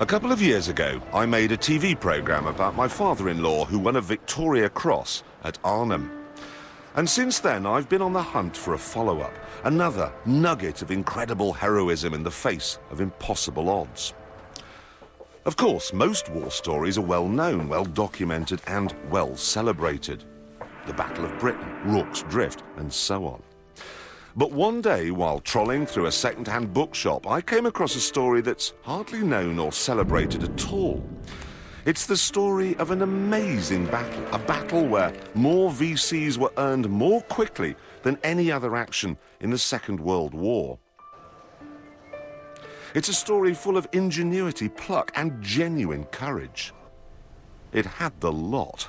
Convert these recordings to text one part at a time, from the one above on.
A couple of years ago, I made a TV programme about my father-in-law who won a Victoria Cross at Arnhem. And since then, I've been on the hunt for a follow-up, another nugget of incredible heroism in the face of impossible odds. Of course, most war stories are well known, well documented and well celebrated. The Battle of Britain, Rorke's Drift, and so on. But one day, while trolling through a second-hand bookshop, I came across a story that's hardly known or celebrated at all. It's the story of an amazing battle, a battle where more VCs were earned more quickly than any other action in the Second World War. It's a story full of ingenuity, pluck, and genuine courage. It had the lot.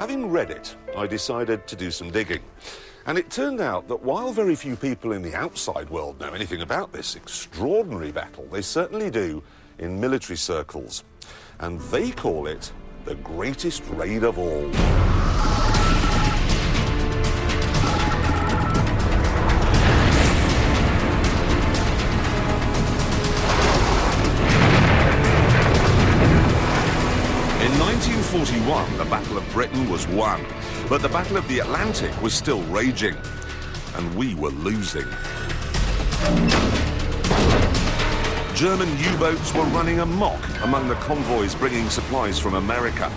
Having read it, I decided to do some digging. And it turned out that while very few people in the outside world know anything about this extraordinary battle, they certainly do in military circles. And they call it the greatest raid of all. In 1941, the Battle of Britain was won, but the Battle of the Atlantic was still raging, and we were losing. German U-boats were running amok among the convoys bringing supplies from America.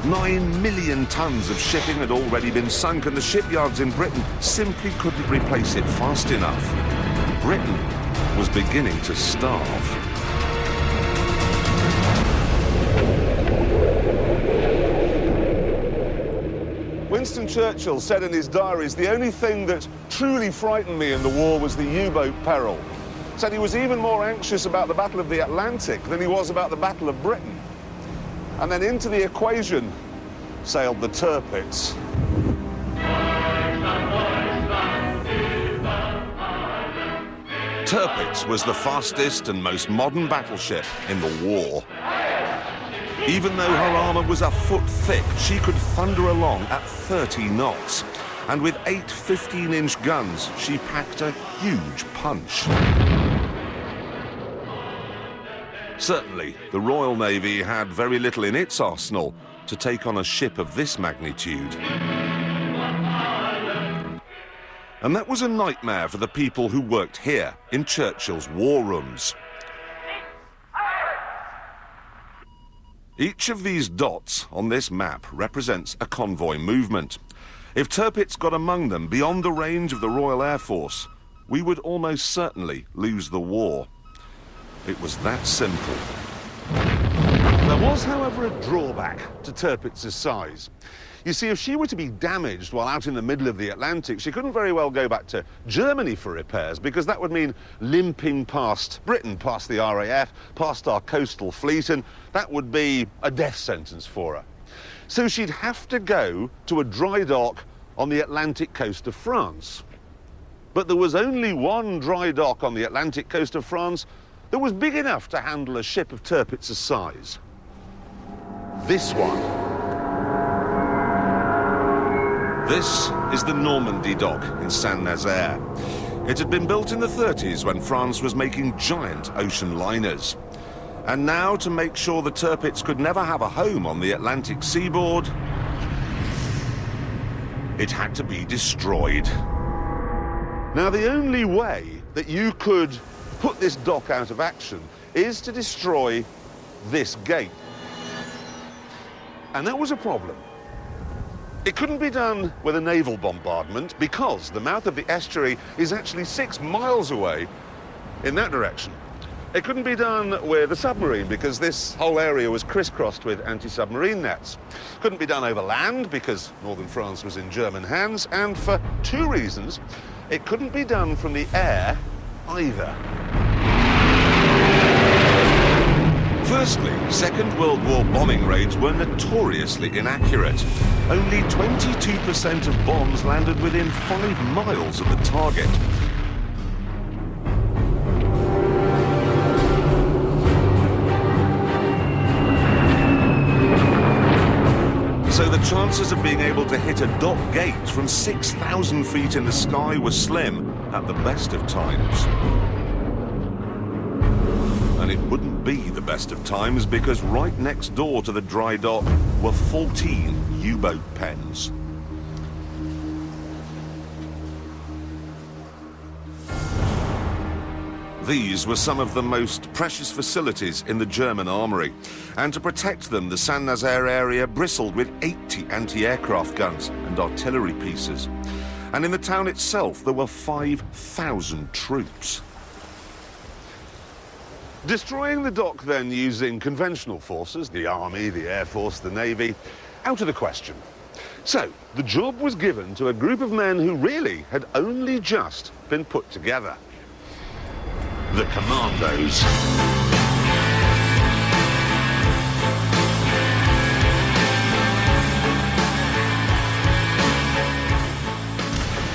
9 million tons of shipping had already been sunk, and the shipyards in Britain simply couldn't replace it fast enough. Britain was beginning to starve. Winston Churchill said in his diaries, the only thing that truly frightened me in the war was the U-boat peril. Said he was even more anxious about the Battle of the Atlantic than he was about the Battle of Britain. And then into the equation sailed the Tirpitz. Tirpitz was the fastest and most modern battleship in the war. Even though her armour was a foot thick, she could thunder along at 30 knots. And with 8 15-inch guns, she packed a huge punch. Certainly, the Royal Navy had very little in its arsenal to take on a ship of this magnitude. And that was a nightmare for the people who worked here in Churchill's war rooms. Each of these dots on this map represents a convoy movement. If Tirpitz got among them beyond the range of the Royal Air Force, we would almost certainly lose the war. It was that simple. There was, however, a drawback to Tirpitz's size. You see, if she were to be damaged while out in the middle of the Atlantic, she couldn't very well go back to Germany for repairs, because that would mean limping past Britain, past the RAF, past our coastal fleet, and that would be a death sentence for her. So she'd have to go to a dry dock on the Atlantic coast of France. But there was only one dry dock on the Atlantic coast of France that was big enough to handle a ship of Tirpitz's size. This one. This is the Normandy dock in Saint-Nazaire. It had been built in the 30s when France was making giant ocean liners. And now, to make sure the Tirpitz could never have a home on the Atlantic seaboard, it had to be destroyed. Now, the only way that you could put this dock out of action is to destroy this gate. And that was a problem. It couldn't be done with a naval bombardment because the mouth of the estuary is actually 6 miles away in that direction. It couldn't be done with a submarine because this whole area was crisscrossed with anti-submarine nets. Couldn't be done over land because northern France was in German hands, and for 2 reasons, it couldn't be done from the air either. Firstly, Second World War bombing raids were notoriously inaccurate. Only 22% of bombs landed within 5 miles of the target. So the chances of being able to hit a dock gate from 6,000 feet in the sky were slim at the best of times. And it wouldn't be the best of times, because right next door to the dry dock were 14 U-boat pens. These were some of the most precious facilities in the German armoury, and to protect them, the Saint-Nazaire area bristled with 80 anti-aircraft guns and artillery pieces. And in the town itself, there were 5,000 troops. Destroying the dock then using conventional forces, the army, the air force, the navy, out of the question. So, the job was given to a group of men who really had only just been put together. The Commandos.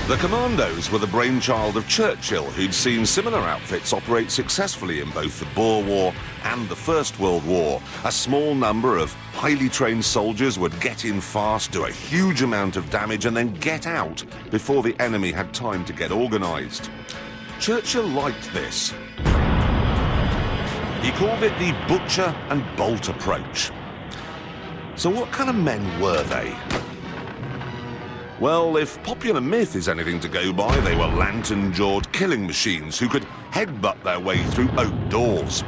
The Commandos were the brainchild of Churchill, who'd seen similar outfits operate successfully in both the Boer War and the First World War. A small number of highly trained soldiers would get in fast, do a huge amount of damage, and then get out before the enemy had time to get organised. Churchill liked this. He called it the butcher and bolt approach. So what kind of men were they? Well, if popular myth is anything to go by, they were lantern-jawed killing machines who could headbutt their way through oak doors.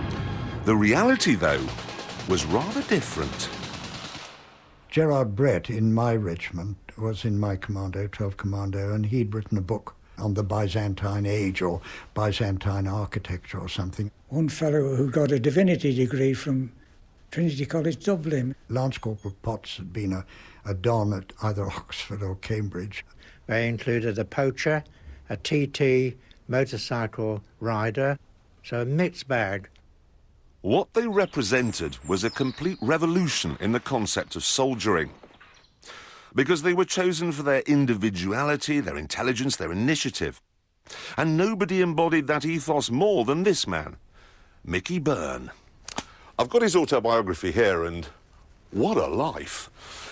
The reality, though, was rather different. Gerard Brett in my regiment was in my commando, 12 Commando, and he'd written a book on the Byzantine age or Byzantine architecture or something. One fellow who got a divinity degree from Trinity College, Dublin. Lance Corporal Potts had been a don at either Oxford or Cambridge. They included a poacher, a TT motorcycle rider, so a mixed bag. What they represented was a complete revolution in the concept of soldiering, because they were chosen for their individuality, their intelligence, their initiative. And nobody embodied that ethos more than this man, Mickey Byrne. I've got his autobiography here, and what a life.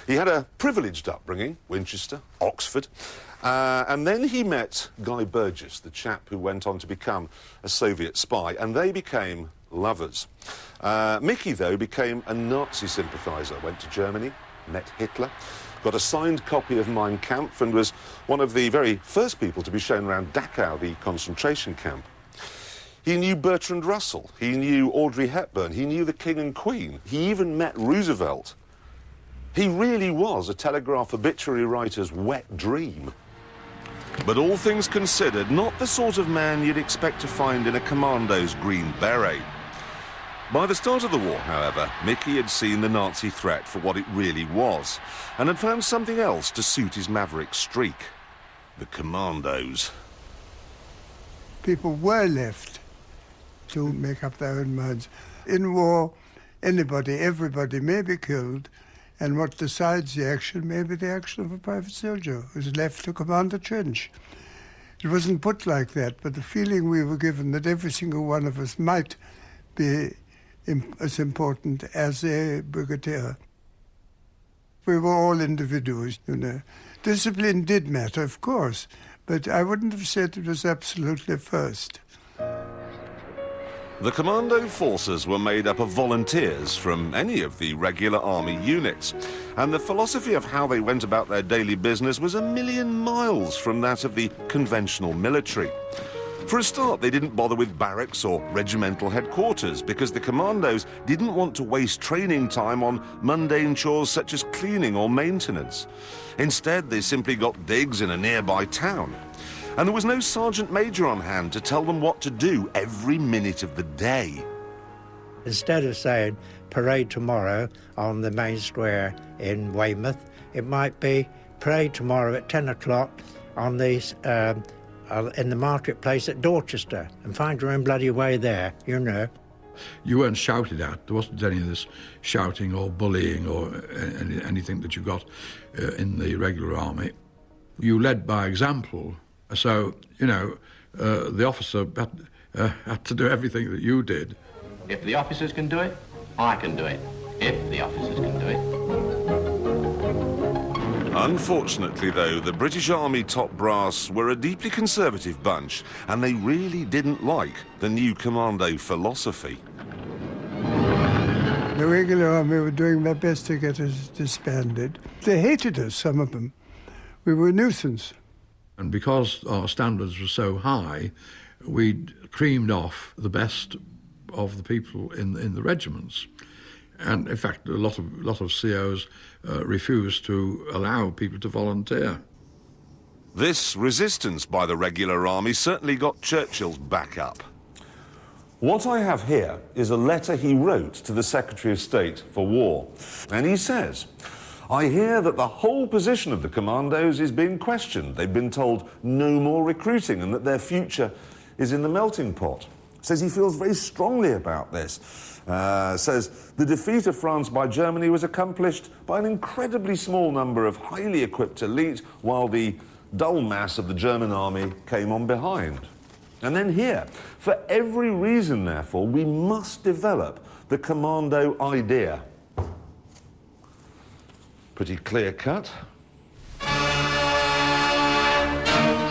He had a privileged upbringing, Winchester, Oxford, and then he met Guy Burgess, the chap who went on to become a Soviet spy, and they became lovers. Mickey, though, became a Nazi sympathiser, went to Germany, met Hitler, got a signed copy of Mein Kampf, and was one of the very first people to be shown around Dachau, the concentration camp. He knew Bertrand Russell, he knew Audrey Hepburn, he knew the King and Queen, he even met Roosevelt. He really was a Telegraph obituary writer's wet dream. But all things considered, not the sort of man you'd expect to find in a commando's green beret. By the start of the war, however, Mickey had seen the Nazi threat for what it really was, and had found something else to suit his maverick streak. The Commandos. People were left to make up their own minds. In war, everybody may be killed, and what decides the action may be the action of a private soldier who's left to command a trench. It wasn't put like that, but the feeling we were given that every single one of us might be as important as a brigadier. We were all individuals, you know. Discipline did matter, of course, but I wouldn't have said it was absolutely first. The commando forces were made up of volunteers from any of the regular army units, and the philosophy of how they went about their daily business was a million miles from that of the conventional military. For a start, they didn't bother with barracks or regimental headquarters because the commandos didn't want to waste training time on mundane chores such as cleaning or maintenance. Instead, they simply got digs in a nearby town. And there was no sergeant major on hand to tell them what to do every minute of the day. Instead of saying parade tomorrow on the main square in Weymouth, it might be parade tomorrow at 10 o'clock on the in the marketplace at Dorchester, and find your own bloody way there, you know. You weren't shouted at. There wasn't any of this shouting or bullying or anything that you got in the regular army. You led by example, so, you know, the officer had to do everything that you did. If the officers can do it, I can do it. If the officers can do it. Unfortunately, though, the British Army top brass were a deeply conservative bunch, and they really didn't like the new commando philosophy. The regular army were doing their best to get us disbanded. They hated us, some of them. We were a nuisance. And because our standards were so high, we'd creamed off the best of the people in the regiments. And in fact, a lot of COs refused to allow people to volunteer. This resistance by the regular army certainly got Churchill's back up. What I have here is a letter he wrote to the Secretary of State for War. And he says, "I hear that the whole position of the commandos is being questioned. They've been told no more recruiting and that their future is in the melting pot." Says he feels very strongly about this. Says the defeat of France by Germany was accomplished by an incredibly small number of highly equipped elite, while the dull mass of the German army came on behind. And then here, for every reason, therefore, we must develop the commando idea. Pretty clear cut.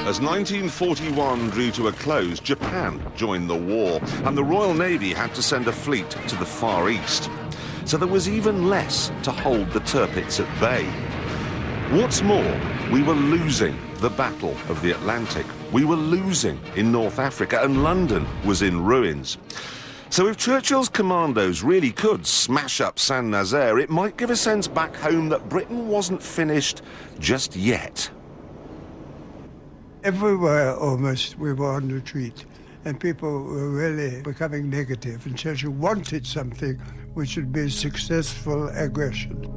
As 1941 drew to a close, Japan joined the war, and the Royal Navy had to send a fleet to the Far East. So there was even less to hold the Tirpitz at bay. What's more, we were losing the Battle of the Atlantic. We were losing in North Africa, and London was in ruins. So if Churchill's commandos really could smash up Saint-Nazaire, it might give a sense back home that Britain wasn't finished just yet. Everywhere almost we were on retreat, and people were really becoming negative, and Churchill wanted something which would be successful aggression.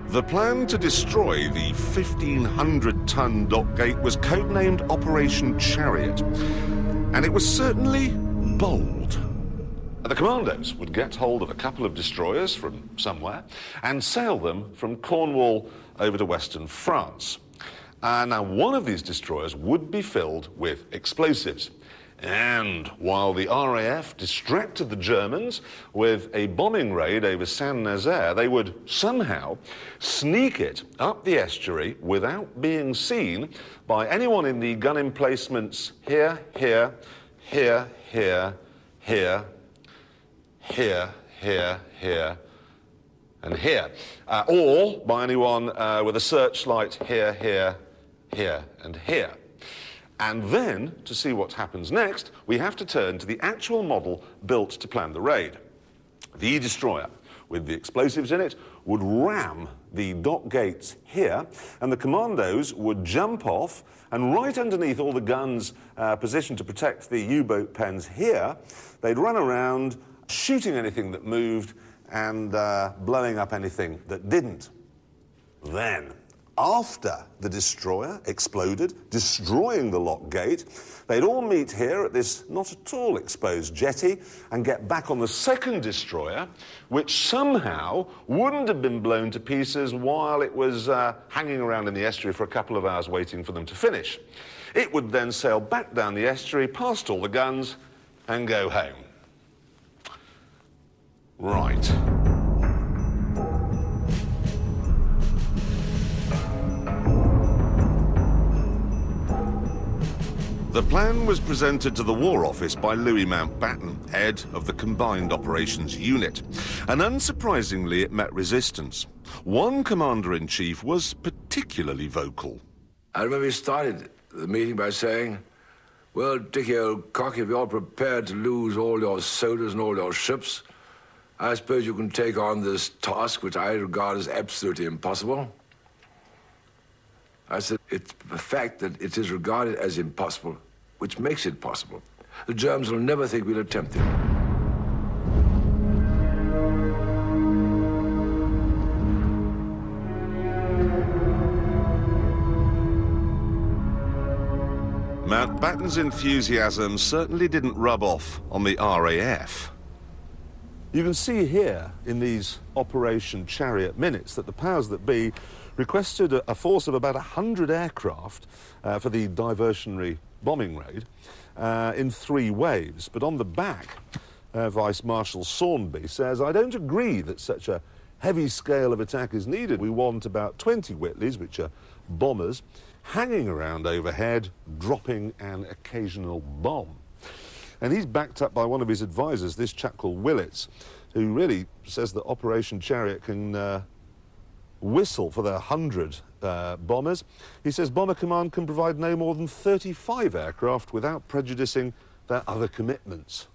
The plan to destroy the 1,500-ton dock-gate was codenamed Operation Chariot, and it was certainly bold. The commandos would get hold of a couple of destroyers from somewhere and sail them from Cornwall over to western France. Now, one of these destroyers would be filled with explosives. And while the RAF distracted the Germans with a bombing raid over Saint-Nazaire, they would somehow sneak it up the estuary without being seen by anyone in the gun emplacements here, here, here, here, here, here, here, here, and here, or by anyone with a searchlight here, here, here, and here. And then, to see what happens next, we have to turn to the actual model built to plan the raid. The destroyer, with the explosives in it, would ram the dock gates here, and the commandos would jump off, and right underneath all the guns positioned to protect the U-boat pens here, they'd run around, shooting anything that moved and blowing up anything that didn't. Then, after the destroyer exploded, destroying the lock gate, they'd all meet here at this not at all exposed jetty and get back on the second destroyer, which somehow wouldn't have been blown to pieces while it was hanging around in the estuary for a couple of hours waiting for them to finish. It would then sail back down the estuary, past all the guns, and go home. Right. The plan was presented to the War Office by Louis Mountbatten, head of the Combined Operations Unit. And unsurprisingly, it met resistance. One commander-in-chief was particularly vocal. I remember he started the meeting by saying, "Well, Dickie, old cock, if you're prepared to lose all your soldiers and all your ships, I suppose you can take on this task, which I regard as absolutely impossible." I said, it's the fact that it is regarded as impossible, which makes it possible. The Germans will never think we'll attempt it. Mountbatten's enthusiasm certainly didn't rub off on the RAF. You can see here in these Operation Chariot minutes that the powers that be requested a force of about 100 aircraft for the diversionary bombing raid in 3 waves. But on the back, Vice Marshal Saunby says, "I don't agree that such a heavy scale of attack is needed. We want about 20 Whitleys, which are bombers, hanging around overhead, dropping an occasional bomb." And he's backed up by one of his advisors, this chap called Willits, who really says that Operation Chariot can whistle for their 100 bombers. He says Bomber Command can provide no more than 35 aircraft without prejudicing their other commitments.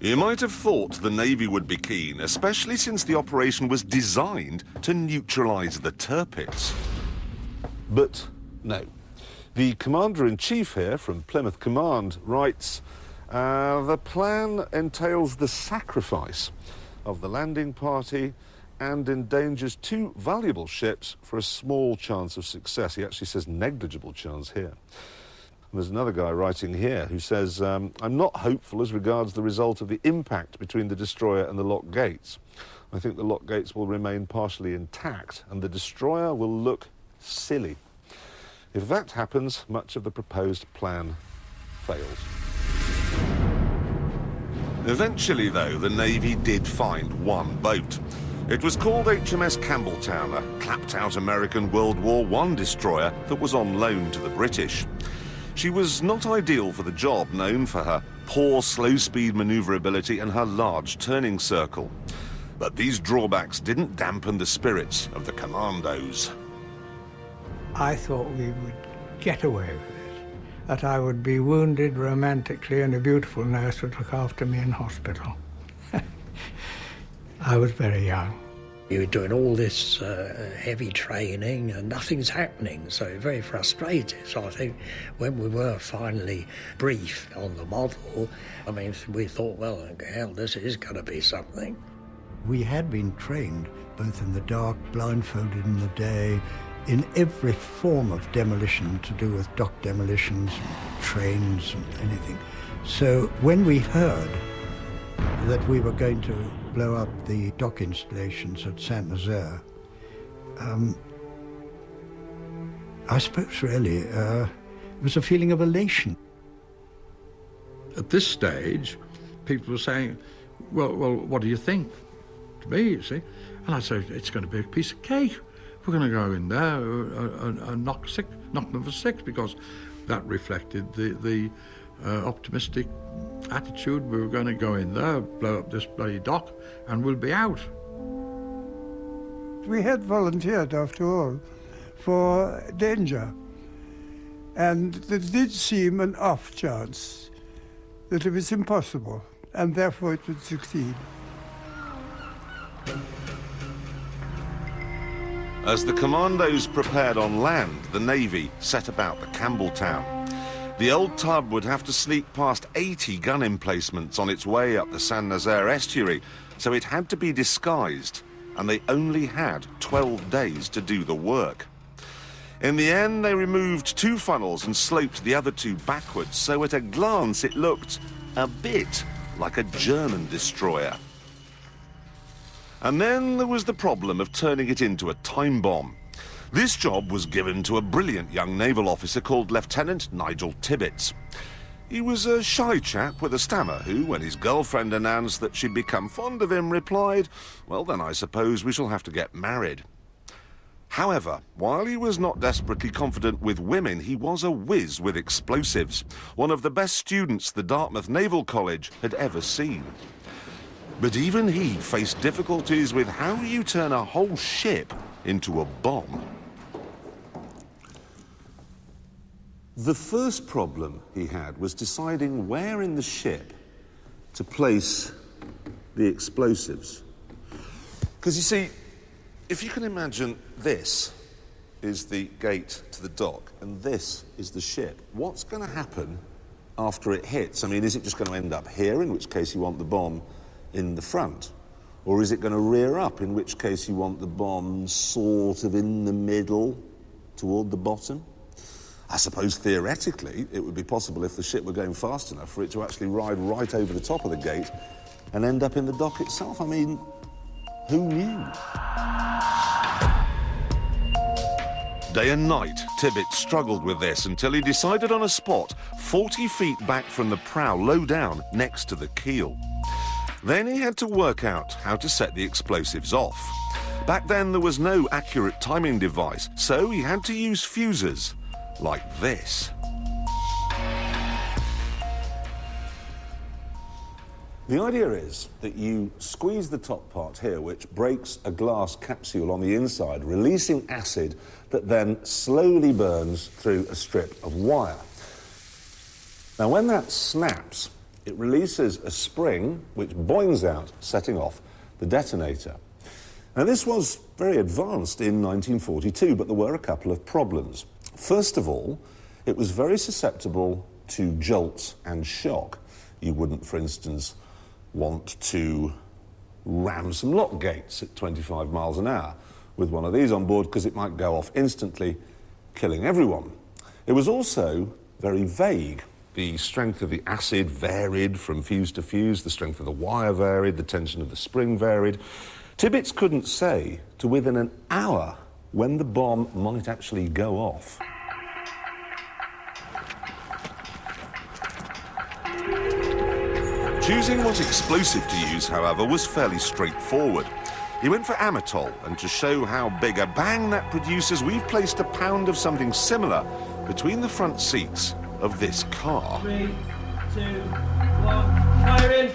You might have thought the Navy would be keen, especially since the operation was designed to neutralise the Tirpitz. But no. The Commander-in-Chief here from Plymouth Command writes, the plan entails the sacrifice of the landing party and endangers 2 valuable ships for a small chance of success. He actually says negligible chance here. And there's another guy writing here who says, I'm not hopeful as regards the result of the impact between the destroyer and the lock gates. I think the lock gates will remain partially intact and the destroyer will look silly. If that happens, much of the proposed plan fails. Eventually, though, the Navy did find one boat. It was called HMS Campbelltown, a clapped-out American World War I destroyer that was on loan to the British. She was not ideal for the job, known for her poor slow-speed manoeuvrability and her large turning circle. But these drawbacks didn't dampen the spirits of the commandos. I thought we would get away with it, that I would be wounded romantically and a beautiful nurse would look after me in hospital. I was very young. You were doing all this heavy training and nothing's happening, so very frustrated. So I think when we were finally briefed on the model, I mean, we thought, well, hell, this is going to be something. We had been trained, both in the dark, blindfolded in the day, in every form of demolition to do with dock demolitions, trains and anything. So when we heard that we were going to blow up the dock installations at Saint Nazaire, I suppose really it was a feeling of elation. At this stage, people were saying, well, what do you think? To me, you see. And I said, it's going to be a piece of cake. We're going to go in there and knock them for 6, because that reflected the optimistic attitude. We were going to go in there, blow up this bloody dock, and we'll be out. We had volunteered, after all, for danger. And there did seem an off chance that it was impossible, and therefore it would succeed. As the commandos prepared on land, the Navy set about the Campbelltown. The old tub would have to sneak past 80 gun emplacements on its way up the Saint Nazaire estuary, so it had to be disguised, and they only had 12 days to do the work. In the end, they removed 2 funnels and sloped the other 2 backwards, so at a glance it looked a bit like a German destroyer. And then there was the problem of turning it into a time bomb. This job was given to a brilliant young naval officer called Lieutenant Nigel Tibbets. He was a shy chap with a stammer who, when his girlfriend announced that she'd become fond of him, replied, "Well, then I suppose we shall have to get married." However, while he was not desperately confident with women, he was a whiz with explosives, one of the best students the Dartmouth Naval College had ever seen. But even he faced difficulties with how you turn a whole ship into a bomb. The first problem he had was deciding where in the ship to place the explosives. Because you see, if you can imagine this is the gate to the dock and this is the ship, what's going to happen after it hits? I mean, is it just going to end up here, in which case you want the bomb in the front? Or is it going to rear up, in which case you want the bomb sort of in the middle, toward the bottom? I suppose theoretically it would be possible, if the ship were going fast enough, for it to actually ride right over the top of the gate and end up in the dock itself. I mean, who knew? Day and night, Tibbets struggled with this until he decided on a spot 40 feet back from the prow, low down, next to the keel. Then he had to work out how to set the explosives off. Back then there was no accurate timing device, so he had to use fuses, like this. The idea is that you squeeze the top part here, which breaks a glass capsule on the inside, releasing acid that then slowly burns through a strip of wire. Now, when that snaps, it releases a spring which boings out, setting off the detonator. Now, this was very advanced in 1942, but there were a couple of problems. First of all, it was very susceptible to jolts and shock. You wouldn't, for instance, want to ram some lock gates at 25 miles an hour with one of these on board, because it might go off instantly, killing everyone. It was also very vague. The strength of the acid varied from fuse to fuse, the strength of the wire varied, the tension of the spring varied. Tibbets couldn't say to within an hour when the bomb might actually go off. Choosing what explosive to use, however, was fairly straightforward. He went for amatol, and to show how big a bang that produces, we've placed a pound of something similar between the front seats of this car. 3, 2, 1, fire in!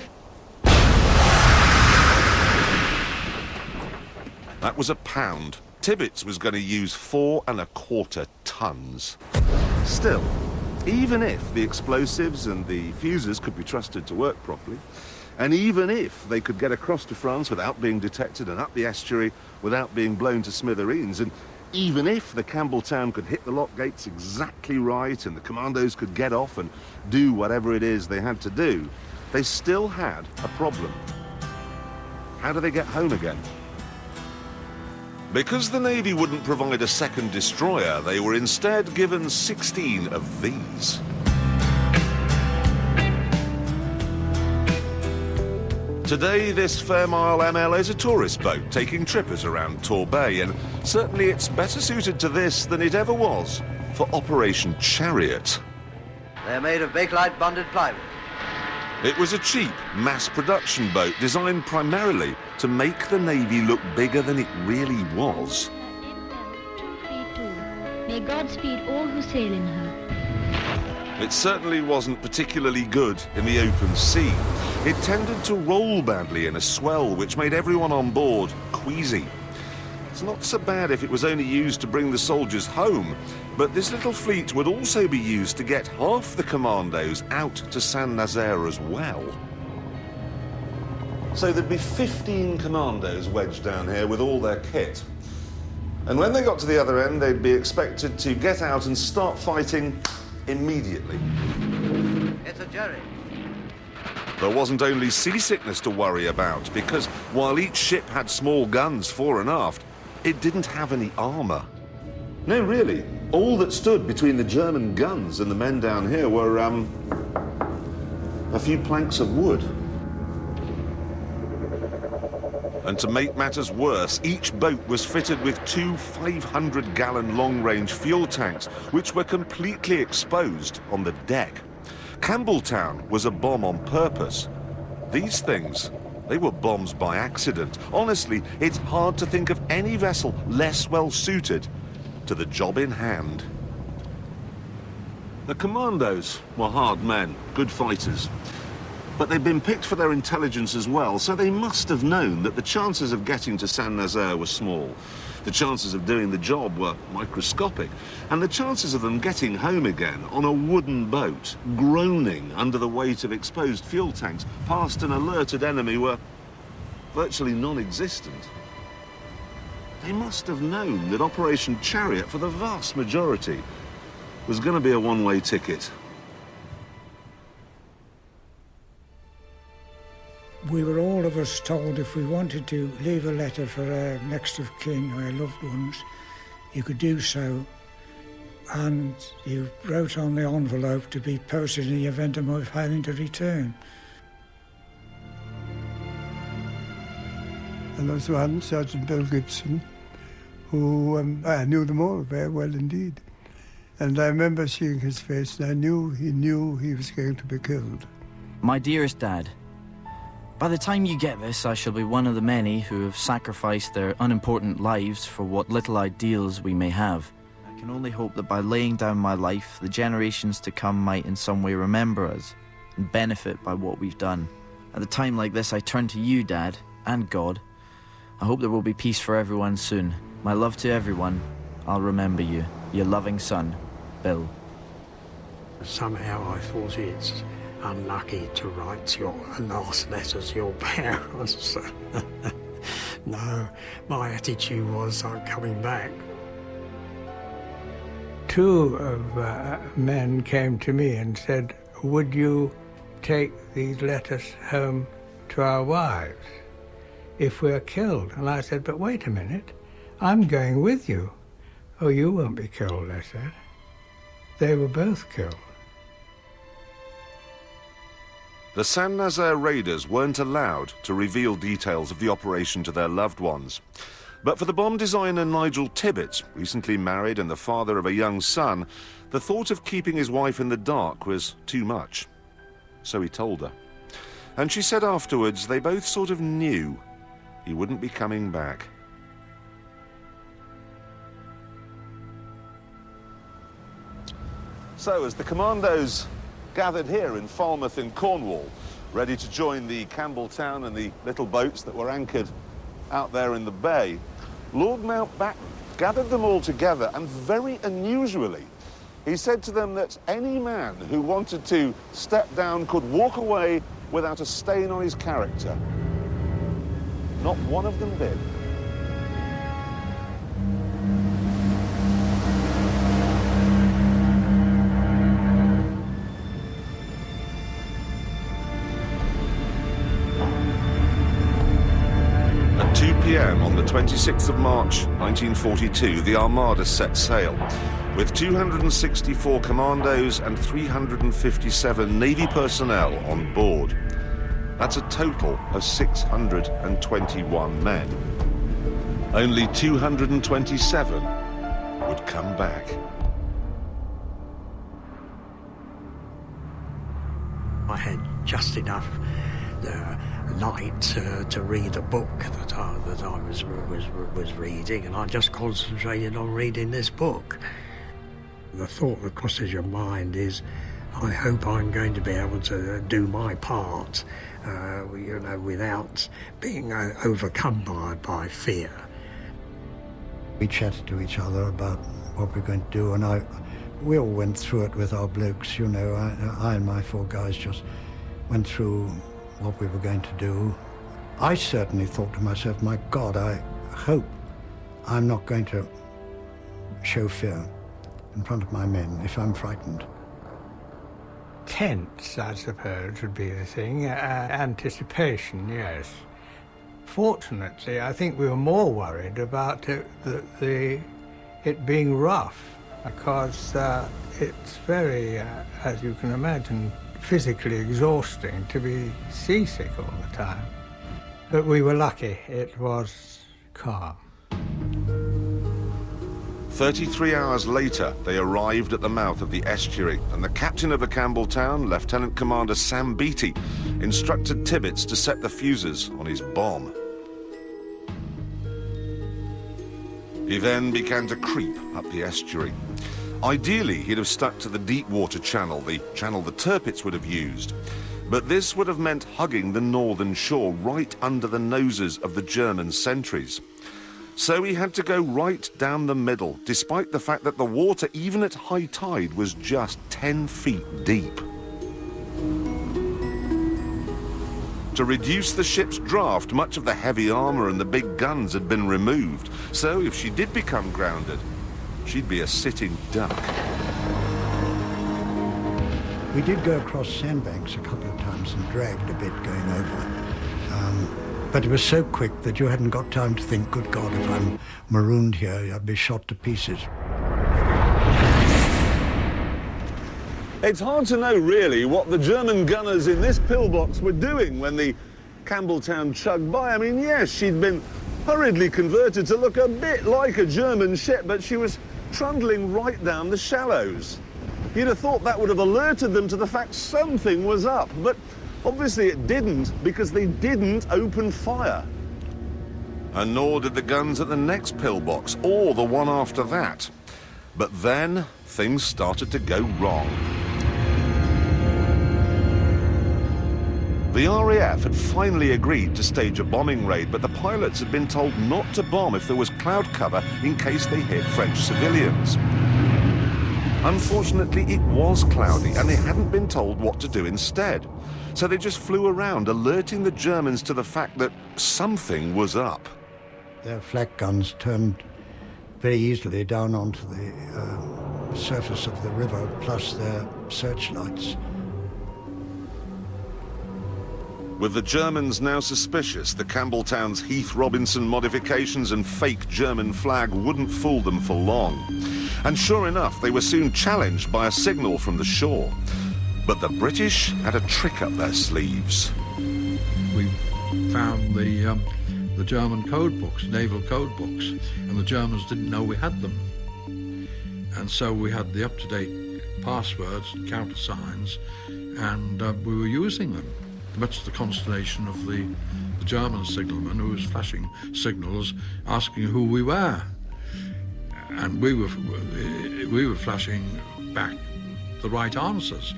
That was a pound. Tibbets was going to use 4 1/4 tons. Still, even if the explosives and the fuses could be trusted to work properly, and even if they could get across to France without being detected and up the estuary without being blown to smithereens, and even if the Campbelltown could hit the lock gates exactly right and the commandos could get off and do whatever it is they had to do, they still had a problem. How do they get home again? Because the Navy wouldn't provide a second destroyer, they were instead given 16 of these. Today, this Fairmile ML is a tourist boat taking trippers around Torbay, and certainly it's better suited to this than it ever was for Operation Chariot. They're made of Bakelite bonded plywood. It was a cheap, mass-production boat designed primarily to make the Navy look bigger than it really was. May God speed all who sail in her. It certainly wasn't particularly good in the open sea. It tended to roll badly in a swell, which made everyone on board queasy. It's not so bad if it was only used to bring the soldiers home, but this little fleet would also be used to get half the commandos out to Saint-Nazaire as well. So there'd be 15 commandos wedged down here with all their kit. And when they got to the other end, they'd be expected to get out and start fighting immediately. It's a jerry. There wasn't only seasickness to worry about, because while each ship had small guns fore and aft, it didn't have any armour. No, really. All that stood between the German guns and the men down here were, a few planks of wood. And to make matters worse, each boat was fitted with 2 500-gallon long-range fuel tanks, which were completely exposed on the deck. Campbelltown was a bomb on purpose. These things, they were bombs by accident. Honestly, it's hard to think of any vessel less well-suited to the job in hand. The commandos were hard men, good fighters. But they'd been picked for their intelligence as well, so they must have known that the chances of getting to Saint-Nazaire were small. The chances of doing the job were microscopic, and the chances of them getting home again on a wooden boat, groaning under the weight of exposed fuel tanks past an alerted enemy, were virtually non-existent. They must have known that Operation Chariot, for the vast majority, was going to be a one-way ticket. We were all of us told if we wanted to leave a letter for our next of kin, our loved ones, you could do so, and you wrote on the envelope to be posted in the event of my failing to return. And there was one, Sergeant Bill Gibson, who I knew them all very well indeed. And I remember seeing his face, and I knew he was going to be killed. My dearest Dad, by the time you get this, I shall be one of the many who have sacrificed their unimportant lives for what little ideals we may have. I can only hope that by laying down my life, the generations to come might in some way remember us and benefit by what we've done. At a time like this, I turn to you, Dad, and God. I hope there will be peace for everyone soon. My love to everyone. I'll remember you. Your loving son, Bill. Somehow I thought it's unlucky to write your last letter to your parents. No, my attitude was, I'm coming back. Two of men came to me and said, would you take these letters home to our wives if we're killed? And I said, but wait a minute, I'm going with you. Oh, you won't be killed, they said. They were both killed. The Saint Nazaire raiders weren't allowed to reveal details of the operation to their loved ones. But for the bomb designer Nigel Tibbets, recently married and the father of a young son, the thought of keeping his wife in the dark was too much. So he told her. And she said afterwards they both sort of knew he wouldn't be coming back. So as the commandos gathered here in Falmouth in Cornwall, ready to join the Campbelltown and the little boats that were anchored out there in the bay, Lord Mountbatten gathered them all together, and very unusually, he said to them that any man who wanted to step down could walk away without a stain on his character. Not one of them did. At 2 p.m. on the 26th of March, 1942, the Armada set sail, with 264 commandos and 357 Navy personnel on board. That's a total of 621 men. Only 227 would come back. I had just enough light to read a book that I was reading, and I just concentrated on reading this book. The thought that crosses your mind is, I hope I'm going to be able to do my part, without being overcome by fear. We chatted to each other about what we're going to do, and we all went through it with our blokes, you know. I and my four guys just went through what we were going to do. I certainly thought to myself, my God, I hope I'm not going to show fear in front of my men if I'm frightened. Tense, I suppose, would be the thing. Anticipation, yes. Fortunately, I think we were more worried about it being rough, because it's very, as you can imagine, physically exhausting to be seasick all the time. But we were lucky. It was calm. 33 hours later, they arrived at the mouth of the estuary, and the captain of the Campbelltown, Lieutenant Commander Sam Beattie, instructed Tibbets to set the fuses on his bomb. He then began to creep up the estuary. Ideally, he'd have stuck to the deep water channel, the channel the Tirpitz would have used. But this would have meant hugging the northern shore right under the noses of the German sentries. So he had to go right down the middle, despite the fact that the water, even at high tide, was just 10 feet deep. To reduce the ship's draft, much of the heavy armour and the big guns had been removed. So if she did become grounded, she'd be a sitting duck. We did go across sandbanks a couple of times and dragged a bit going over. But it was so quick that you hadn't got time to think, good God, if I'm marooned here, I'd be shot to pieces. It's hard to know, really, what the German gunners in this pillbox were doing when the Campbelltown chugged by. I mean, yes, she'd been hurriedly converted to look a bit like a German ship, but she was trundling right down the shallows. You'd have thought that would have alerted them to the fact something was up, but obviously it didn't, because they didn't open fire. And nor did the guns at the next pillbox, or the one after that. But then, things started to go wrong. The RAF had finally agreed to stage a bombing raid, but the pilots had been told not to bomb if there was cloud cover in case they hit French civilians. Unfortunately, it was cloudy and they hadn't been told what to do instead. So they just flew around, alerting the Germans to the fact that something was up. Their flak guns turned very easily down onto the surface of the river, plus their searchlights. With the Germans now suspicious, the Campbelltown's Heath Robinson modifications and fake German flag wouldn't fool them for long. And sure enough, they were soon challenged by a signal from the shore. But the British had a trick up their sleeves. We found the German code books, naval code books, and the Germans didn't know we had them. And so we had the up-to-date passwords and countersigns, and we were using them, much to the consternation of the German signalman who was flashing signals asking who we were. And we were flashing back the right answers.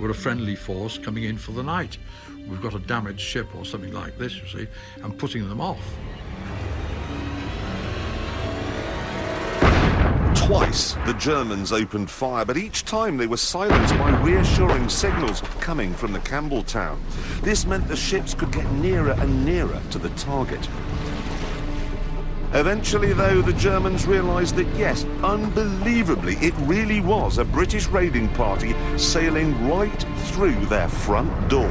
We're a friendly force coming in for the night. We've got a damaged ship or something like this, you see, and putting them off. Twice the Germans opened fire, but each time they were silenced by reassuring signals coming from the Campbelltown. This meant the ships could get nearer and nearer to the target. Eventually, though, the Germans realised that, yes, unbelievably, it really was a British raiding party sailing right through their front door.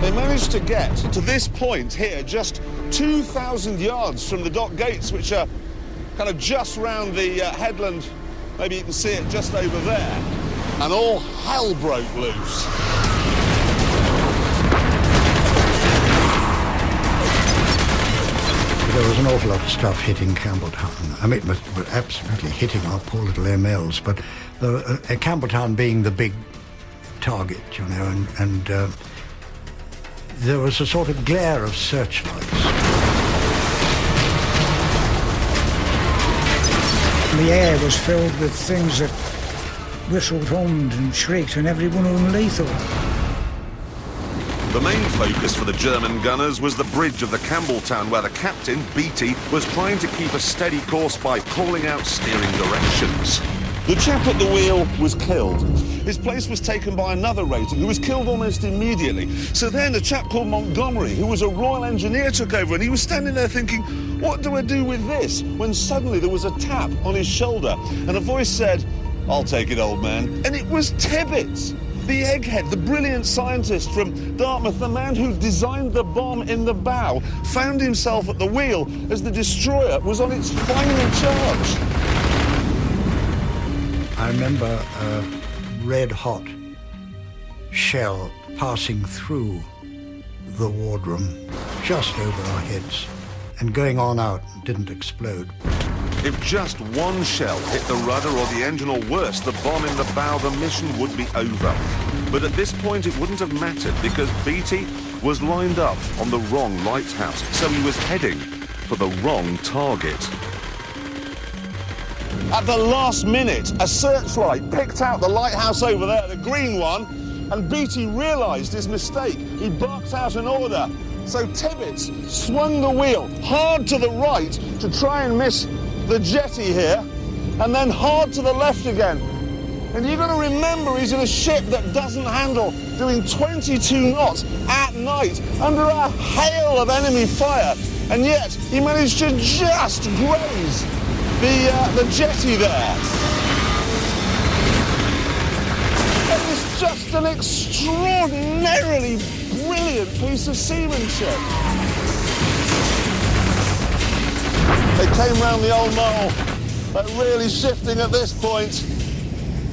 They managed to get to this point here, just 2,000 yards from the dock gates, which are kind of just round the headland. Maybe you can see it just over there. And all hell broke loose. There was an awful lot of stuff hitting Campbelltown. I mean, it was absolutely hitting our poor little MLs, but Campbelltown being the big target, you know, and there was a sort of glare of searchlights. The air was filled with things that whistled, hummed and shrieked, and every one of them lethal. The main focus for the German gunners was the bridge of the Campbelltown, where the captain, Beatty, was trying to keep a steady course by calling out steering directions. The chap at the wheel was killed. His place was taken by another raider who was killed almost immediately. So then a chap called Montgomery, who was a Royal Engineer, took over, and he was standing there thinking, what do I do with this? When suddenly there was a tap on his shoulder, and a voice said, I'll take it, old man. And it was Tibbets, the egghead, the brilliant scientist from Dartmouth, the man who designed the bomb in the bow, found himself at the wheel as the destroyer was on its final charge. I remember a red-hot shell passing through the wardroom just over our heads and going on out and didn't explode. If just one shell hit the rudder or the engine, or worse, the bomb in the bow, the mission would be over. But at this point it wouldn't have mattered, because Beatty was lined up on the wrong lighthouse, so he was heading for the wrong target. At the last minute, a searchlight picked out the lighthouse over there, the green one, and Beatty realised his mistake. He barked out an order. So Tibbets swung the wheel hard to the right to try and miss the jetty here, and then hard to the left again. And you've got to remember, he's in a ship that doesn't handle, doing 22 knots at night under a hail of enemy fire, and yet he managed to just graze the jetty there. And it's just an extraordinarily brilliant piece of seamanship. They came round the old mole, really shifting at this point.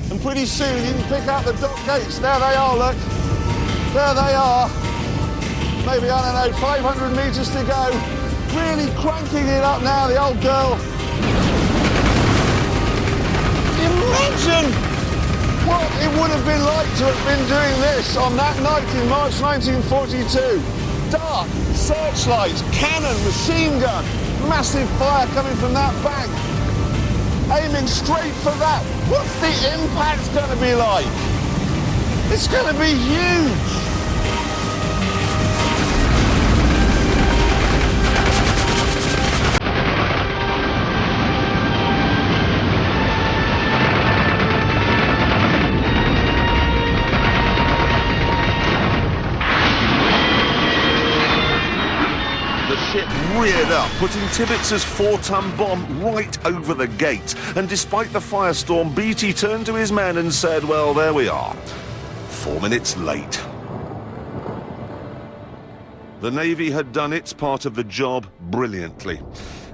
And pretty soon you can pick out the dock gates. There they are, look. There they are. Maybe, I don't know, 500 metres to go. Really cranking it up now, the old girl. Imagine what it would have been like to have been doing this on that night in March 1942. Dark, searchlights, cannon, machine gun, massive fire coming from that bank. Aiming straight for that. What's the impact going to be like? It's going to be huge! Reared up, putting Tibbitz's 4-ton bomb right over the gate. And despite the firestorm, Beatty turned to his men and said, well, there we are. 4 minutes late. The Navy had done its part of the job brilliantly.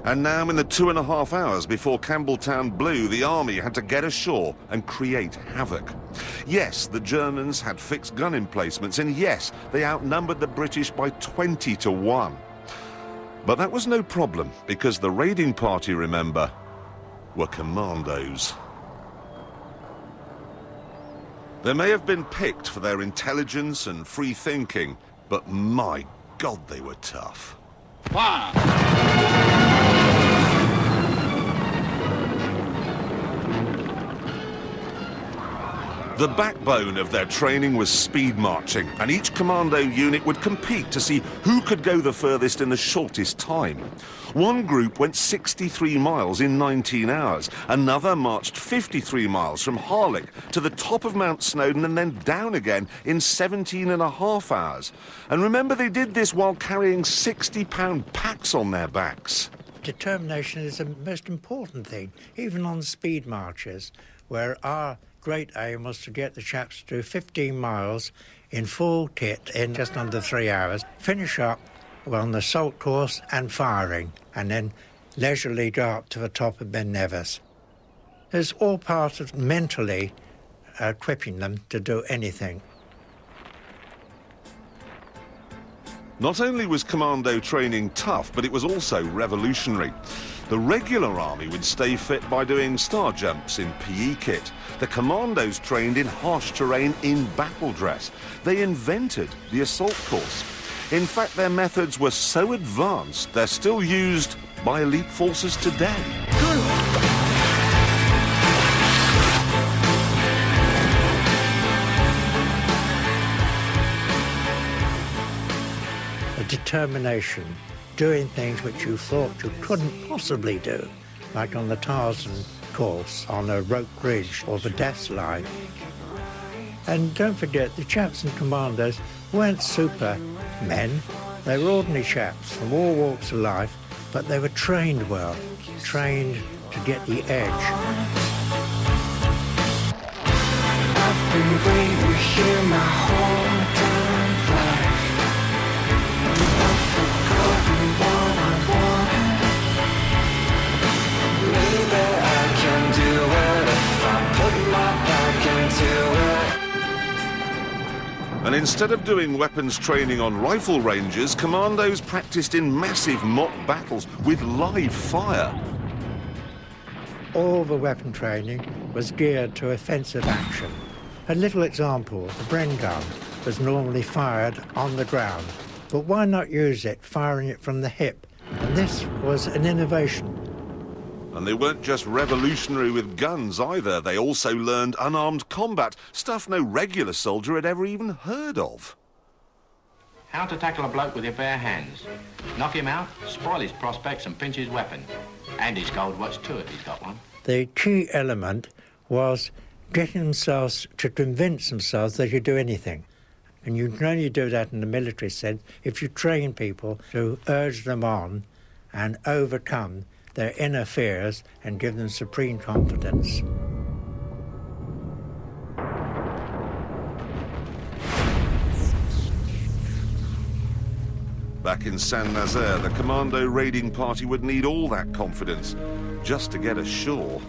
And now, in the 2.5 hours before Campbelltown blew, the Army had to get ashore and create havoc. Yes, the Germans had fixed gun emplacements, and yes, they outnumbered the British by 20-1. But that was no problem, because the raiding party, remember, were commandos. They may have been picked for their intelligence and free thinking, but my God, they were tough. The backbone of their training was speed marching, and each commando unit would compete to see who could go the furthest in the shortest time. One group went 63 miles in 19 hours. Another marched 53 miles from Harlech to the top of Mount Snowdon and then down again in 17.5 hours. And remember, they did this while carrying 60-pound packs on their backs. Determination is the most important thing, even on speed marches, where our great aim was to get the chaps to do 15 miles in full kit in just under 3 hours, finish up on the assault course and firing, and then leisurely go up to the top of Ben Nevis. It's all part of mentally equipping them to do anything. Not only was commando training tough, but it was also revolutionary. The regular army would stay fit by doing star jumps in PE kit. The commandos trained in harsh terrain in battle dress. They invented the assault course. In fact, their methods were so advanced, they're still used by elite forces today. A determination, doing things which you thought you couldn't possibly do, like on the Tarzan course, on a rope bridge or the death line. And don't forget, the chaps and commandos weren't supermen. They were ordinary chaps from all walks of life, but they were trained well, trained to get the edge. I've been waiting here my whole damn life. I've forgotten what I wanted. Maybe I can do it if I put my back into it. And instead of doing weapons training on rifle ranges, commandos practiced in massive mock battles with live fire. All the weapon training was geared to offensive action. A little example, the Bren gun was normally fired on the ground, but why not use it, firing it from the hip? And this was an innovation. And they weren't just revolutionary with guns either. They also learned unarmed combat, stuff no regular soldier had ever even heard of. How to tackle a bloke with your bare hands. Knock him out, spoil his prospects and pinch his weapon. And his gold watch too, if he's got one. The key element was getting themselves to convince themselves they could do anything. And you can only do that in the military sense if you train people to urge them on and overcome their inner fears and give them supreme confidence. Back in Saint Nazaire, the commando raiding party would need all that confidence just to get ashore.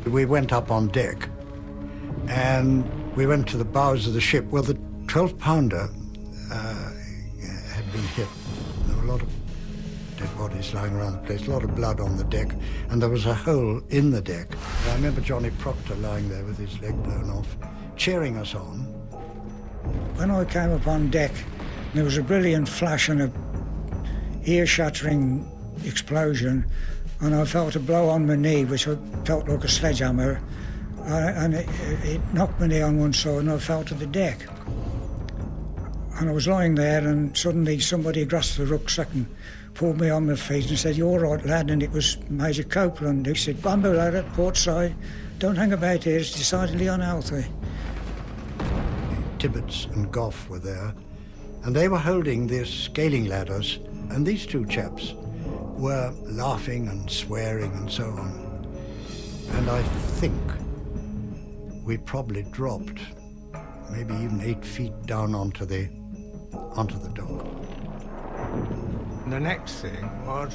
We went up on deck and we went to the bows of the ship. Well, the 12-pounder had been hit. There were a lot of dead bodies lying around the place, a lot of blood on the deck, and there was a hole in the deck. I remember Johnny Proctor lying there with his leg blown off, cheering us on. When I came up on deck, there was a brilliant flash and a ear-shattering explosion, and I felt a blow on my knee, which felt like a sledgehammer, and it knocked my knee on one side, and I fell to the deck. And I was lying there, and suddenly somebody grasped the rucksack and pulled me on my feet and said, "You all right, lad?" And it was Major Copeland. He said, "Bamboo, lad, at port side. Don't hang about here, it's decidedly unhealthy." Tibbets and Gough were there, and they were holding their scaling ladders, and these two chaps were laughing and swearing and so on. And I think we probably dropped maybe even 8 feet down onto the dock. The next thing was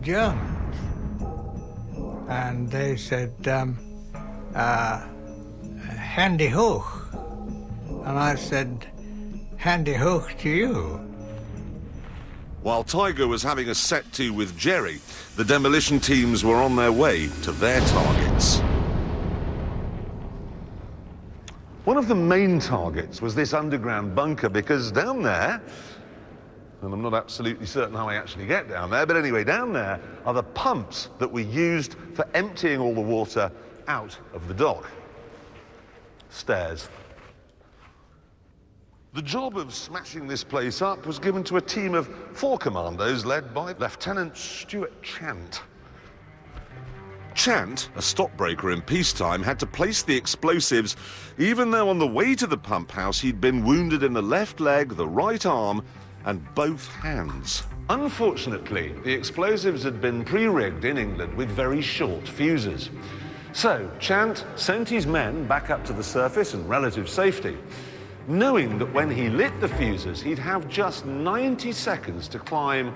Germans, and they said, "Handy hoch," and I said, "Handy hoch to you." While Tiger was having a set-to with Jerry, the demolition teams were on their way to their targets. One of the main targets was this underground bunker, because down there, and I'm not absolutely certain how I actually get down there, but anyway, down there are the pumps that were used for emptying all the water out of the dock. Stairs. The job of smashing this place up was given to a team of 4 commandos led by Lieutenant Stuart Chant. Chant, a stockbroker in peacetime, had to place the explosives even though on the way to the pump house he'd been wounded in the left leg, the right arm, and both hands. Unfortunately, the explosives had been pre-rigged in England with very short fuses. So Chant sent his men back up to the surface in relative safety, knowing that when he lit the fuses, he'd have just 90 seconds to climb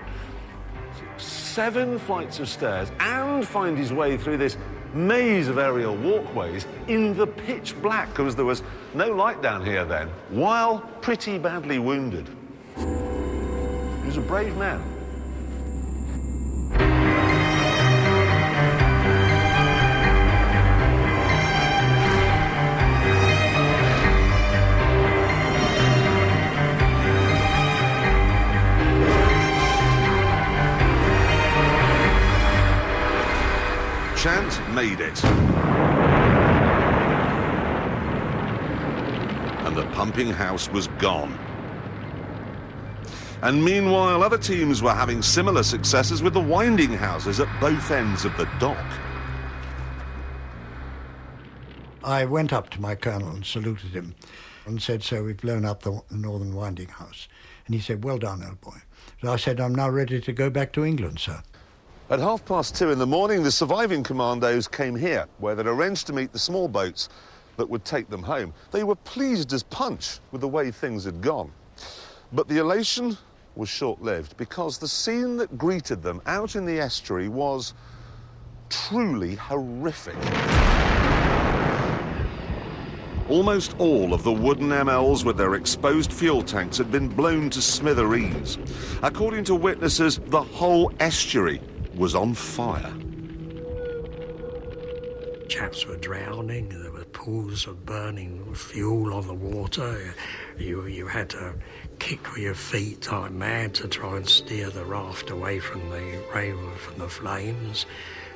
7 flights of stairs and find his way through this maze of aerial walkways in the pitch black, because there was no light down here then, while pretty badly wounded. He was a brave man. Chant made it. And the pumping house was gone. And meanwhile, other teams were having similar successes with the winding houses at both ends of the dock. I went up to my colonel and saluted him and said, "So we've blown up the northern winding house." And he said, "Well done, old boy." So I said, "I'm now ready to go back to England, sir." At 2:30 in the morning, the surviving commandos came here, where they'd arranged to meet the small boats that would take them home. They were pleased as punch with the way things had gone. But the elation was short-lived, because the scene that greeted them out in the estuary was truly horrific. Almost all of the wooden MLs with their exposed fuel tanks had been blown to smithereens. According to witnesses, the whole estuary was on fire. Chaps were drowning, there were pools of burning fuel on the water. You had to kick with your feet like mad to try and steer the raft away from the flames,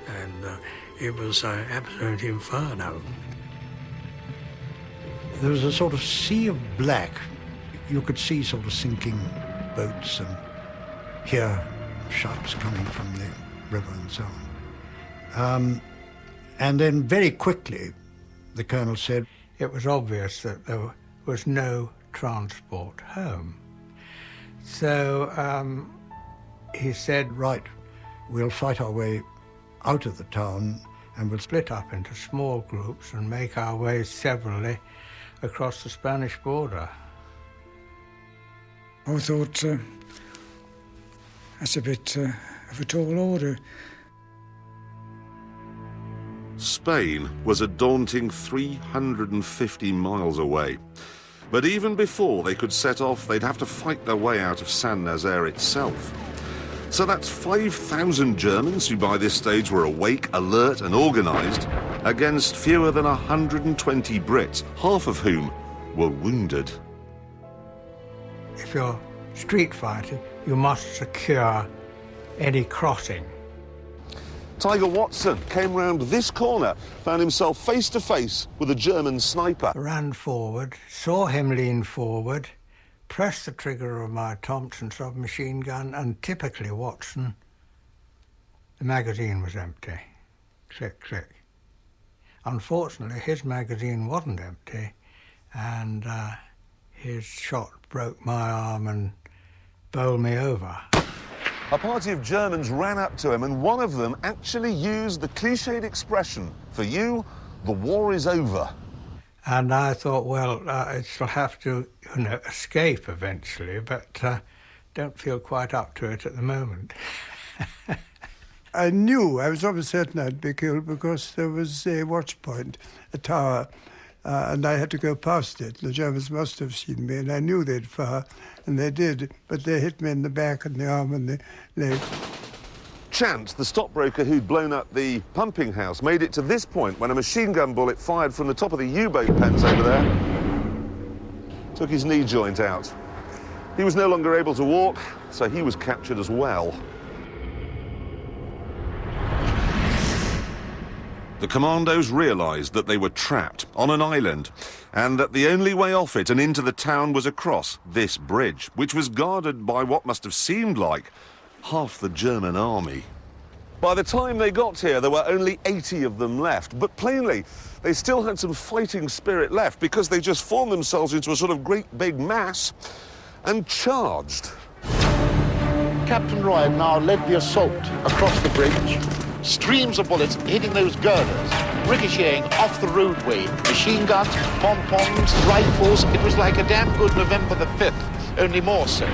and it was an absolute inferno. There was a sort of sea of black. You could see sort of sinking boats and hear shouts coming from the river and so on. And then very quickly, the colonel said, it was obvious that there was no transport home. So he said, "Right, we'll fight our way out of the town and we'll split up into small groups and make our way severally across the Spanish border." I thought, that's a bit of a tall order. Spain was a daunting 350 miles away. But even before they could set off, they'd have to fight their way out of San Nazaire itself. So that's 5,000 Germans who by this stage were awake, alert and organised, against fewer than 120 Brits, half of whom were wounded. If you're street fighting, you must secure any crossing. Tiger Watson came round this corner, found himself face to face with a German sniper. Ran forward, saw him lean forward, pressed the trigger of my Thompson submachine gun, and typically Watson, the magazine was empty. Click, click. Unfortunately, his magazine wasn't empty, and his shot broke my arm and bowled me over. A party of Germans ran up to him, and one of them actually used the cliched expression, "For you, the war is over." And I thought, well, I shall have to, escape eventually, but don't feel quite up to it at the moment. I knew, I was almost certain I'd be killed because there was a watch point, a tower, and I had to go past it. The Germans must have seen me, and I knew they'd fire, and they did, but they hit me in the back and the arm and the leg. Chance, the stockbroker who'd blown up the pumping house, made it to this point when a machine gun bullet fired from the top of the U-boat pens over there took his knee joint out. He was no longer able to walk, so he was captured as well. The commandos realised that they were trapped on an island and that the only way off it and into the town was across this bridge, which was guarded by what must have seemed like half the German army. By the time they got here, there were only 80 of them left, but plainly, they still had some fighting spirit left because they just formed themselves into a sort of great big mass and charged. Captain Roy now led the assault across the bridge. Streams of bullets hitting those girders, ricocheting off the roadway. Machine guns, pom-poms, rifles. It was like a damn good November the 5th, only more so.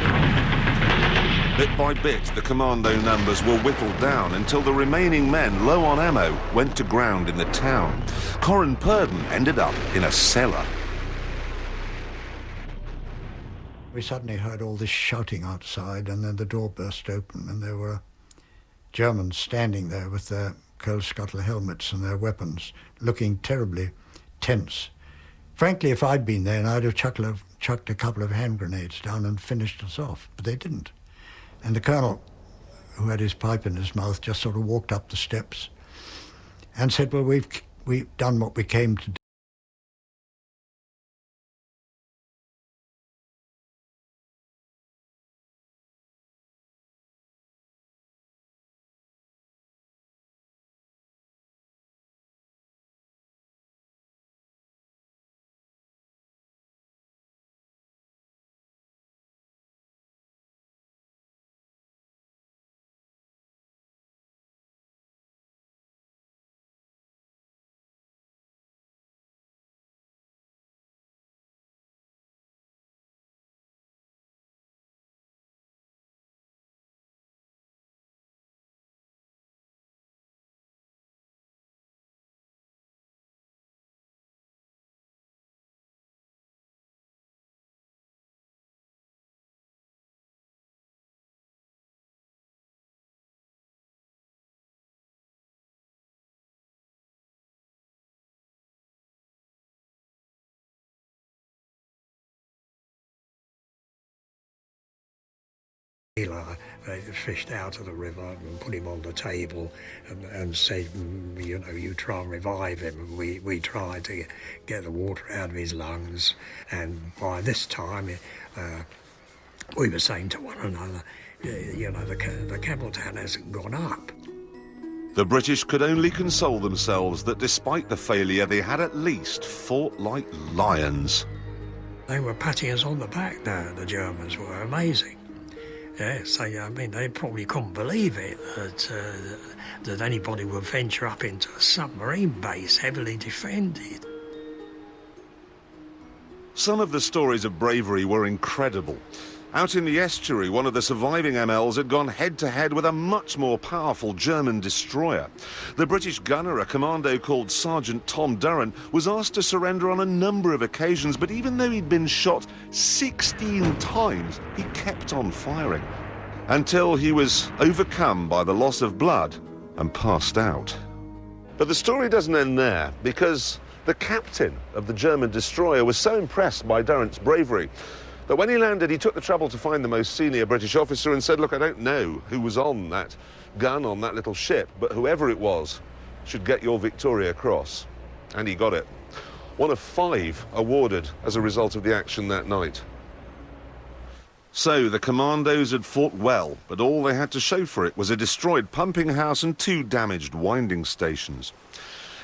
Bit by bit, the commando numbers were whittled down until the remaining men, low on ammo, went to ground in the town. Corin Purden ended up in a cellar. We suddenly heard all this shouting outside, and then the door burst open, and there were Germans standing there with their coal scuttle helmets and their weapons, looking terribly tense. Frankly, if I'd been there, I'd have chucked a couple of hand grenades down and finished us off, but they didn't. And the colonel, who had his pipe in his mouth, just sort of walked up the steps and said, well, we've done what we came to do. They fished out of the river and put him on the table and said, you try and revive him. And we tried to get the water out of his lungs. And by this time, we were saying to one another, the Campbelltown hasn't gone up. The British could only console themselves that despite the failure, they had at least fought like lions. They were patting us on the back there, the Germans were. Amazing. Yes, they probably couldn't believe it that anybody would venture up into a submarine base heavily defended. Some of the stories of bravery were incredible. Out in the estuary, one of the surviving MLs had gone head-to-head with a much more powerful German destroyer. The British gunner, a commando called Sergeant Tom Durrant, was asked to surrender on a number of occasions, but even though he'd been shot 16 times, he kept on firing, until he was overcome by the loss of blood and passed out. But the story doesn't end there, because the captain of the German destroyer was so impressed by Durrant's bravery But when he landed, he took the trouble to find the most senior British officer and said, look, I don't know who was on that gun on that little ship, but whoever it was should get your Victoria Cross. And he got it. One of 5 awarded as a result of the action that night. So the commandos had fought well, but all they had to show for it was a destroyed pumping house and 2 damaged winding stations.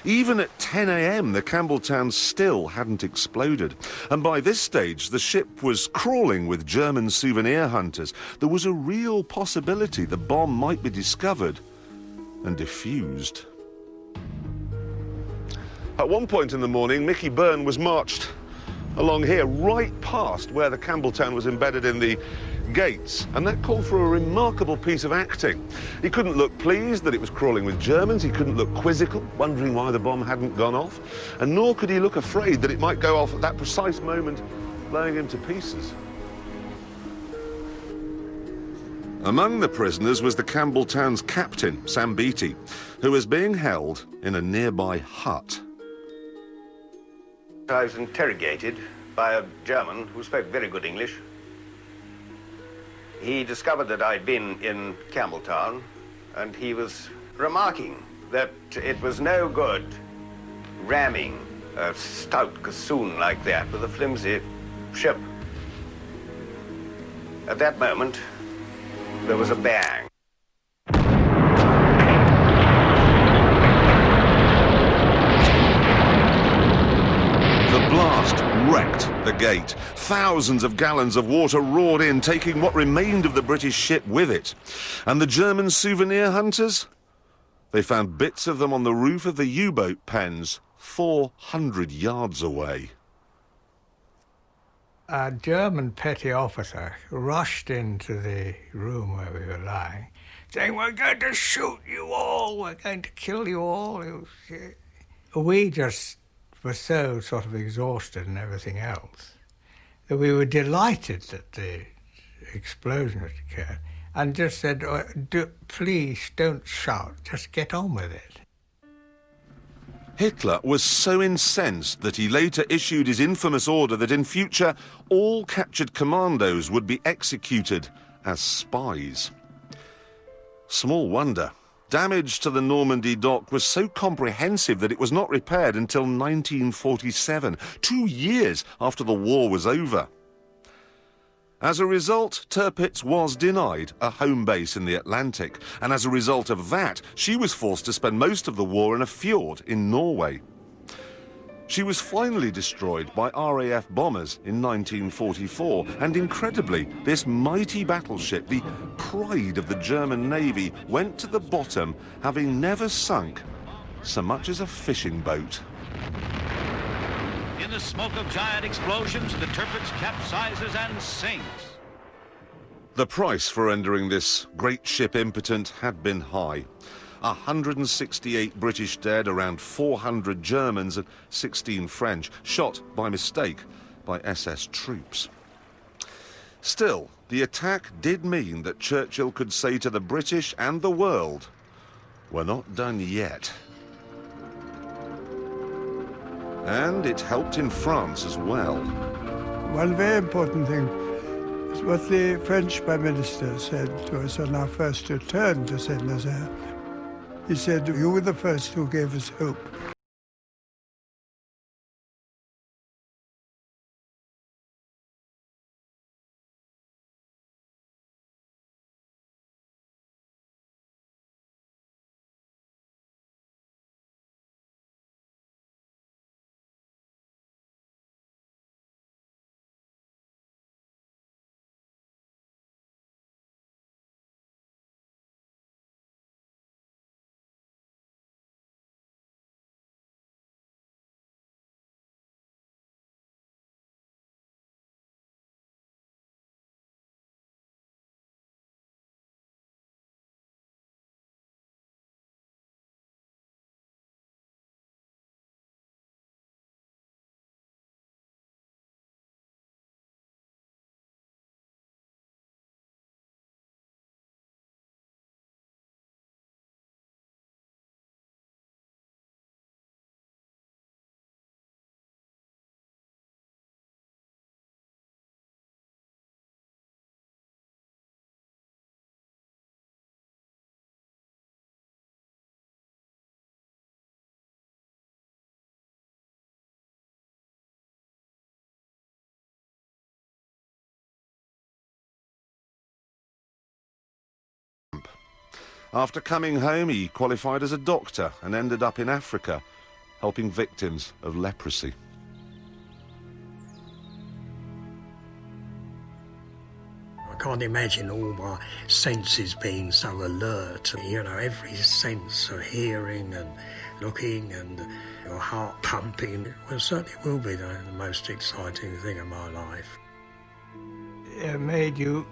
Even at 10 a.m, the Campbelltown still hadn't exploded. And by this stage, the ship was crawling with German souvenir hunters. There was a real possibility the bomb might be discovered and defused. At one point in the morning, Mickey Byrne was marched along here, right past where the Campbelltown was embedded in the gates, and that called for a remarkable piece of acting. He couldn't look pleased that it was crawling with Germans, he couldn't look quizzical, wondering why the bomb hadn't gone off, and nor could he look afraid that it might go off at that precise moment, blowing him to pieces. Among the prisoners was the Campbelltown's captain, Sam Beattie, who was being held in a nearby hut. I was interrogated by a German who spoke very good English. He discovered that I'd been in Campbelltown, and he was remarking that it was no good ramming a stout gossoon like that with a flimsy ship. At that moment, there was a bang. The blast wrecked the gate. Thousands of gallons of water roared in, taking what remained of the British ship with it. And the German souvenir hunters? They found bits of them on the roof of the U-boat pens 400 yards away. A German petty officer rushed into the room where we were lying, saying, "We're going to shoot you all, we're going to kill you all." We just were so sort of exhausted and everything else that we were delighted that the explosion had occurred and just said, please don't shout, just get on with it. Hitler was so incensed that he later issued his infamous order that in future all captured commandos would be executed as spies. Small wonder. Damage to the Normandy dock was so comprehensive that it was not repaired until 1947, 2 years after the war was over. As a result, Tirpitz was denied a home base in the Atlantic, and as a result of that, she was forced to spend most of the war in a fjord in Norway. She was finally destroyed by RAF bombers in 1944, and incredibly, this mighty battleship, the pride of the German Navy, went to the bottom, having never sunk so much as a fishing boat. In the smoke of giant explosions, the Tirpitz capsizes and sinks. The price for rendering this great ship impotent had been high. 168 British dead, around 400 Germans and 16 French, shot by mistake by SS troops. Still, the attack did mean that Churchill could say to the British and the world, "We're not done yet." And it helped in France as well. One very important thing is what the French Prime Minister said to us on our first return to St. Nazaire. He said, "You were the first who gave us hope." After coming home, he qualified as a doctor and ended up in Africa, helping victims of leprosy. I can't imagine all my senses being so alert. You know, every sense of hearing and looking and your heart pumping. Well, certainly will be the most exciting thing of my life. It made you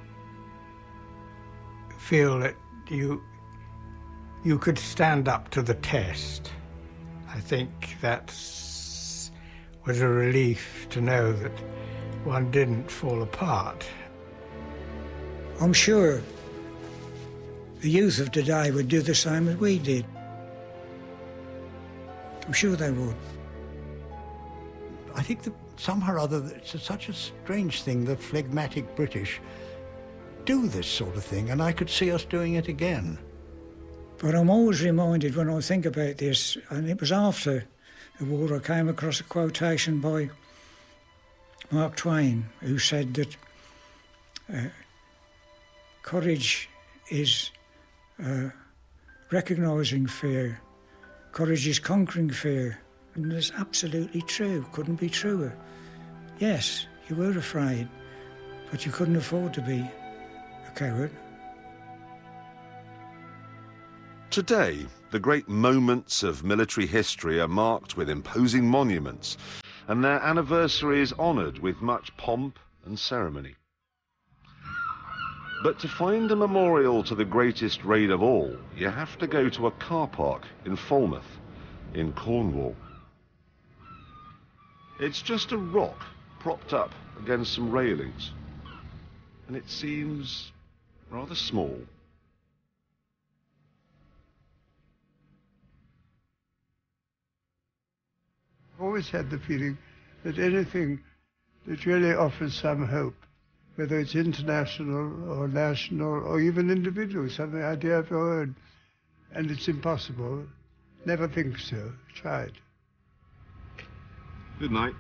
feel that you could stand up to the test. I think that was a relief to know that one didn't fall apart. I'm sure the youth of today would do the same as we did. I'm sure they would. I think that somehow or other it's such a strange thing that phlegmatic British do this sort of thing, and I could see us doing it again. But I'm always reminded when I think about this, and it was after the war I came across a quotation by Mark Twain, who said that courage is recognising fear, courage is conquering fear, and that's absolutely true, couldn't be truer. Yes, you were afraid, but you couldn't afford to be a coward. Today, the great moments of military history are marked with imposing monuments, and their anniversary is honoured with much pomp and ceremony. But to find a memorial to the greatest raid of all, you have to go to a car park in Falmouth, in Cornwall. It's just a rock propped up against some railings, and it seems rather small. I've always had the feeling that anything that really offers some hope, whether it's international or national or even individual, some idea of your own, and it's impossible, never think so. Try it. Good night.